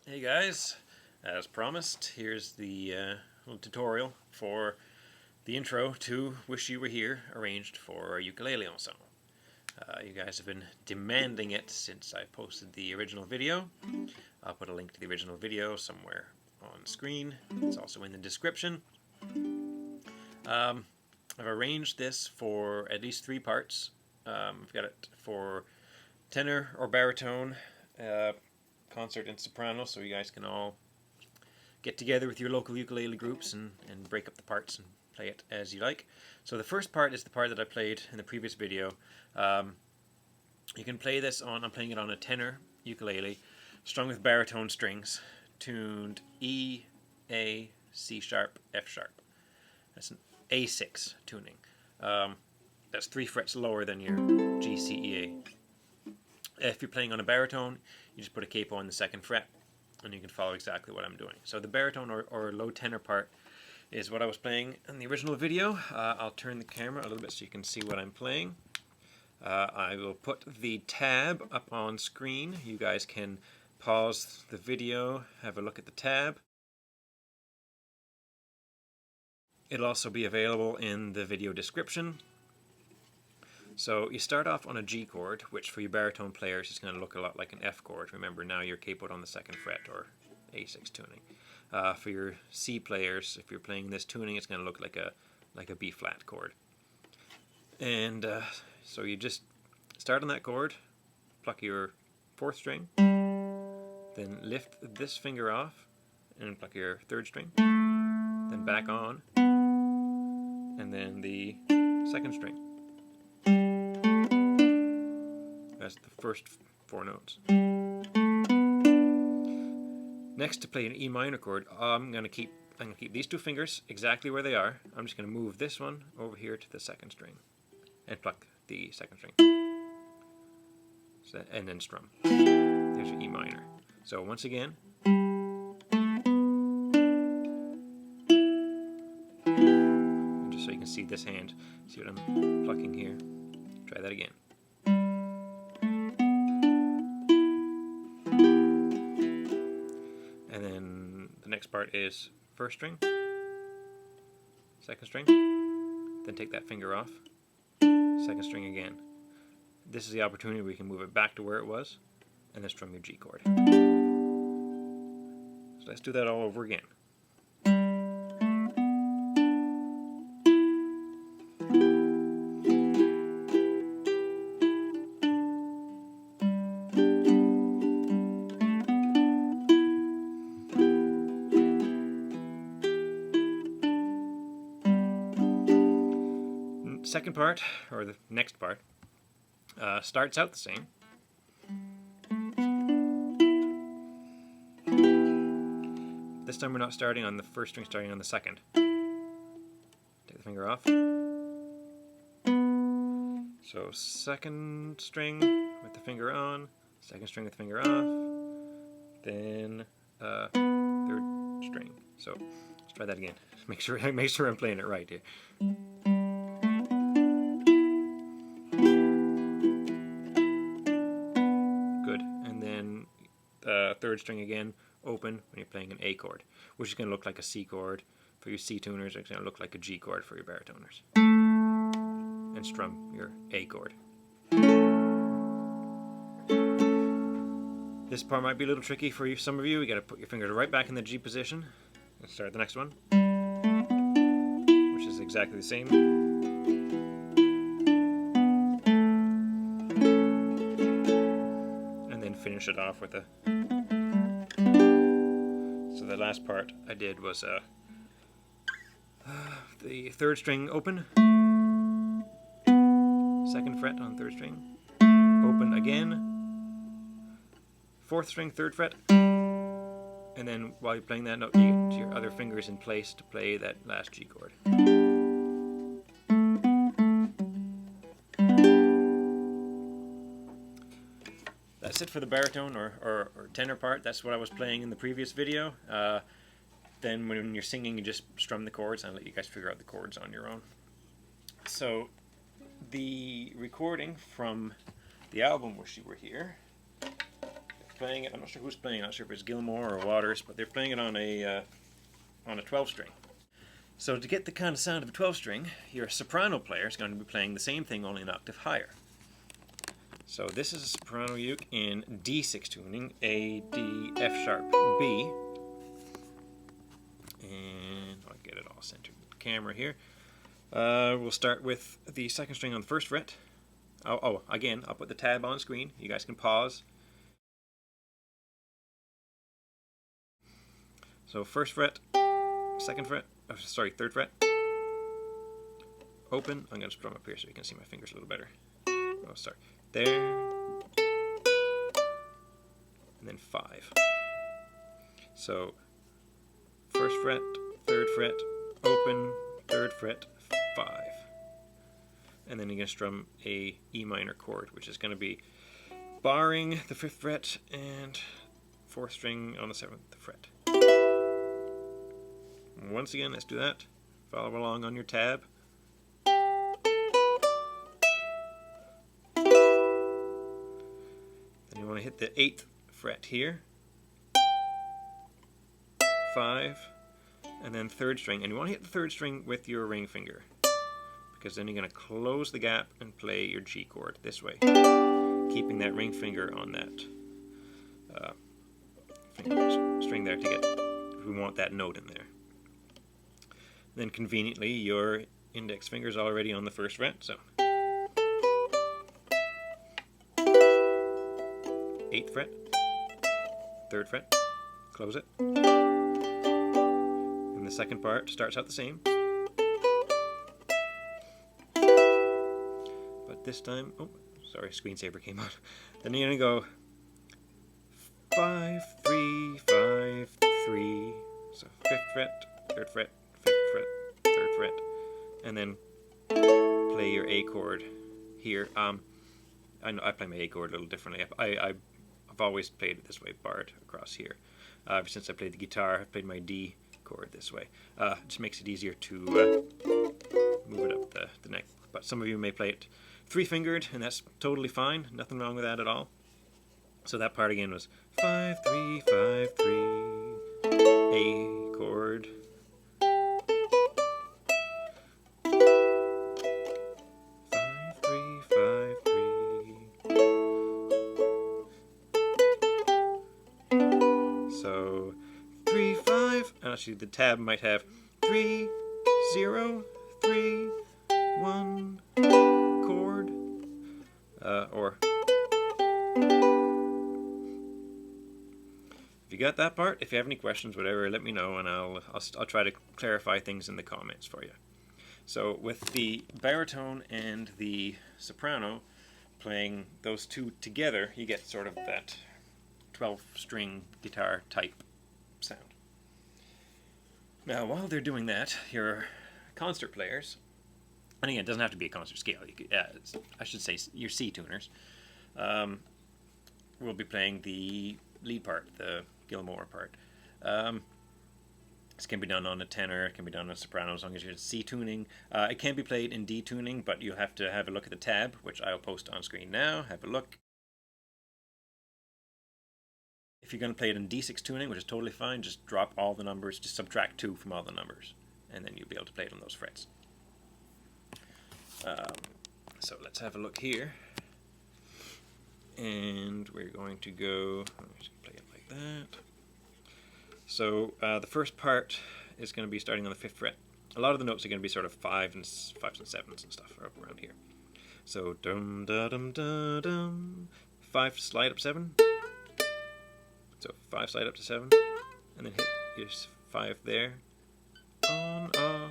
Hey guys, as promised, here's the little tutorial for the intro to Wish You Were Here, arranged for a ukulele ensemble. You guys have been demanding it since I posted the original video. I'll put a link to the original video somewhere on screen. It's also in the description. I've arranged this for at least 3 parts. I've got it for tenor or baritone, concert and soprano, so you guys can all get together with your local ukulele groups and break up the parts and play it as you like. So the first part is the part that I played in the previous video. You can play this on, I'm playing it on a tenor ukulele, strung with baritone strings, tuned E, A, C sharp, F sharp. That's an A6 tuning. That's 3 frets lower than your G, C, E, A. If you're playing on a baritone, you just put a capo on the 2nd fret, and you can follow exactly what I'm doing. So the baritone or low tenor part is what I was playing in the original video. I'll turn the camera a little bit so you can see what I'm playing. I will put the tab up on screen. You guys can pause the video, have a look at the tab. It'll also be available in the video description. So you start off on a G chord, which for you baritone players is going to look a lot like an F chord. Remember, now you're capoed on the 2nd fret, or A6 tuning. For your C players, if you're playing this tuning, it's going to look like a B flat chord. And so you just start on that chord, pluck your 4th string, then lift this finger off and pluck your 3rd string, then back on, and then the 2nd string. That's the first 4 notes. Next, to play an E minor chord, I'm going to keep these 2 fingers exactly where they are. I'm just going to move this one over here to the 2nd string and pluck the 2nd string. So, and then strum. There's your E minor. So once again, and just so you can see this hand, see what I'm plucking here. Try that again. And then the next part is 1st string, 2nd string, then take that finger off, 2nd string again. This is the opportunity where you can move it back to where it was, and then strum your G chord. So let's do that all over again. Second part, or the next part, starts out the same. This time we're not starting on the 1st string, starting on the 2nd. Take the finger off. So 2nd string with the finger on, 2nd string with the finger off, then 3rd string. So let's try that again. Make sure I'm playing it right here. And then 3rd string again, open when you're playing an A chord, which is going to look like a C chord for your C tuners. It's going to look like a G chord for your baritoners. And strum your A chord. This part might be a little tricky for you, some of you. You got to put your fingers right back in the G position. Let's start the next one, which is exactly the same. Finish it off with a. So the last part I did was the 3rd string open, 2nd fret on 3rd string, open again, 4th string 3rd fret, and then while you're playing that note, you get your other fingers in place to play that last G chord. That's it for the baritone or tenor part. That's what I was playing in the previous video. Then when you're singing, you just strum the chords, and I'll let you guys figure out the chords on your own. So the recording from the album Wish You Were Here, playing it. I'm not sure who's playing. I'm not sure if it's Gilmore or Waters, but they're playing it on a 12 string. So to get the kind of sound of a 12 string, your soprano player is going to be playing the same thing, only an octave higher. So this is a soprano uke in D6 tuning, A, D, F sharp, B. And I'll get it all centered with the camera here. We'll start with the second string on the first fret. Again, I'll put the tab on screen. You guys can pause. So first fret, second fret, third fret. Open. I'm going to strum up here so you can see my fingers a little better. Oh, sorry. There. And then 5. So first fret, third fret, open, third fret, 5. And then you're going to strum a E minor chord, which is going to be barring the 5th fret and 4th string on the 7th fret. Once again, let's do that. Follow along on your tab. Then you want to hit the 8th fret here. 5. And then 3rd string. And you want to hit the 3rd string with your ring finger, because then you're going to close the gap and play your G chord this way, keeping that ring finger on that string there to get, we want that note in there. Then conveniently, your index finger is already on the 1st fret, so 8th fret, 3rd fret, close it. And the second part starts out the same. But this time, oh, sorry, screensaver came on. Then you're going to go 5, 3, 5, 3. So 5th fret, 3rd fret, 5th fret, 3rd fret, and then play your A chord here. I know I play my A chord a little differently. I've always played it this way, barred across here. Ever since I played the guitar, I've played my D chord this way. It just makes it easier to move it up the neck. But some of you may play it 3-fingered, and that's totally fine. Nothing wrong with that at all. So that part again was 5, 3, 5, 3, A chord. 5, 3, 5, 3. So 3, 5, and actually the tab might have 3, 0, 3, 1 chord, or if you got that part, if you have any questions, whatever, let me know, and I'll try to clarify things in the comments for you. So with the baritone and the soprano playing those two together, you get sort of that 12-string guitar type sound. Now, while they're doing that, your concert players, and again, it doesn't have to be a concert scale, I should say your C tuners, will be playing the lead part, the Gilmore part. This can be done on a tenor, it can be done on a soprano as long as you're C tuning. It can be played in D tuning, but you have to have a look at the tab, which I'll post on screen now. Have a look. If you're going to play it in D6 tuning, which is totally fine, just drop all the numbers, just subtract 2 from all the numbers, and then you'll be able to play it on those frets. So let's have a look here. And we're going to go, just play it like that. So the first part is going to be starting on the 5th fret. A lot of the notes are going to be sort of 5s and 7s and stuff up around here. So dum da dum da dum, 5 slide up 7. So 5 slide up to 7, and then hit your 5 there. On, off.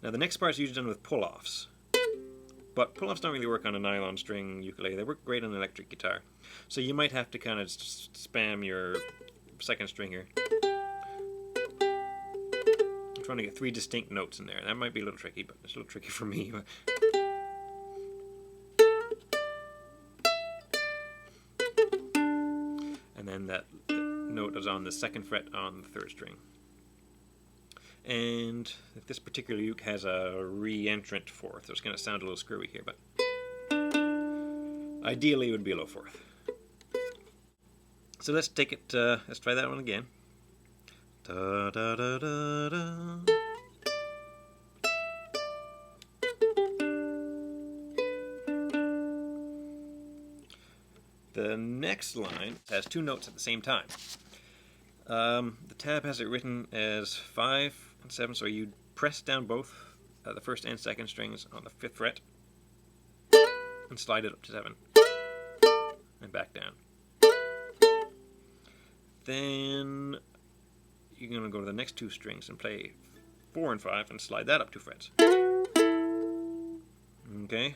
Now the next part is usually done with pull-offs. But pull-offs don't really work on a nylon string ukulele. They work great on an electric guitar. So you might have to kind of spam your 2nd string here. I'm trying to get 3 distinct notes in there. That might be a little tricky, but it's a little tricky for me. And then that note is on the 2nd fret on the 3rd string. And this particular uke has a re-entrant 4th, so it's going to sound a little screwy here, but Ideally, it would be a low fourth. So let's take it. Let's try that one again. Da da da da da. The next line has two notes at the same time. The tab has it written as 5 and 7, so you press down both the first and second strings on the 5th fret and slide it up to 7 and back down. Then you're going to go to the next two strings and play 4 and 5 and slide that up 2 frets. Okay,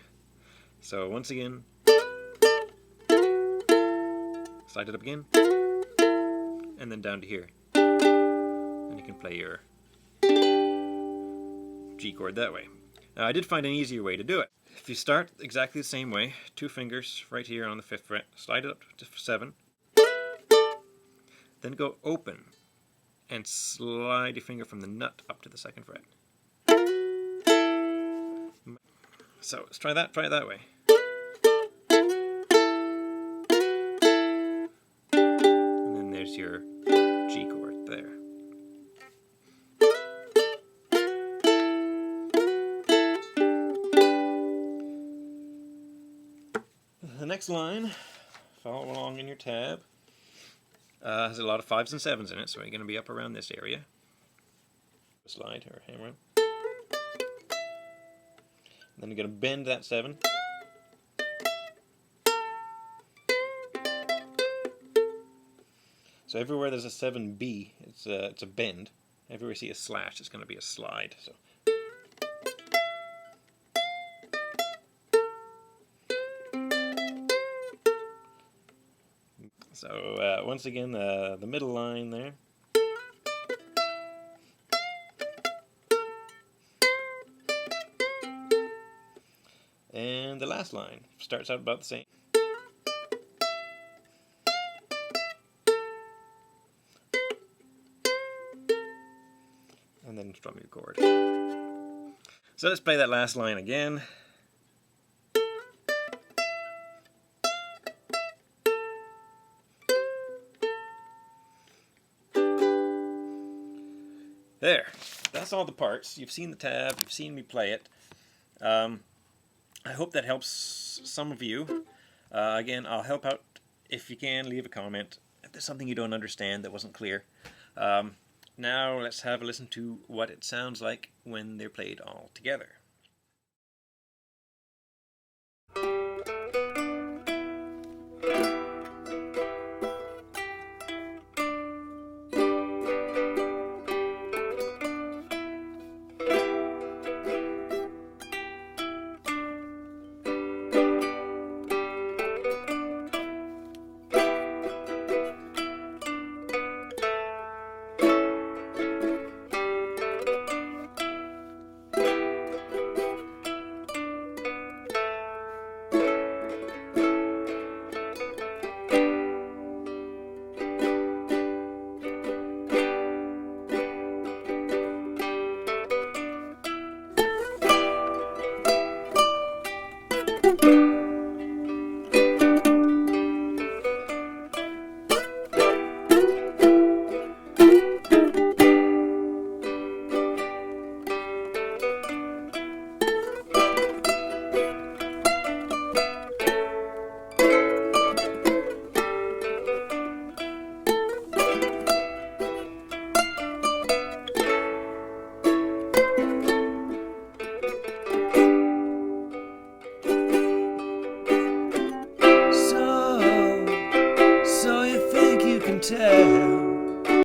so once again, slide it up again, and then down to here. And you can play your G chord that way. Now, I did find an easier way to do it. If you start exactly the same way, 2 fingers right here on the 5th fret, slide it up to 7, then go open and slide your finger from the nut up to the 2nd fret. So let's try it that way. And then there's your G chord there. The next line, follow along in your tab, has a lot of 5s and 7s in it, so you're going to be up around this area. Slide or hammer. Then you're going to bend that 7. So everywhere there's a 7B, it's a bend. Everywhere you see a slash, it's going to be a slide. So once again, the middle line there. And the last line starts out about the same. And then strum your chord. So let's play that last line again. There, that's all the parts. You've seen the tab, you've seen me play it. I hope that helps some of you. Again, I'll help out if you can. Leave a comment if there's something you don't understand that wasn't clear. Now let's have a listen to what it sounds like when they're played all together. tell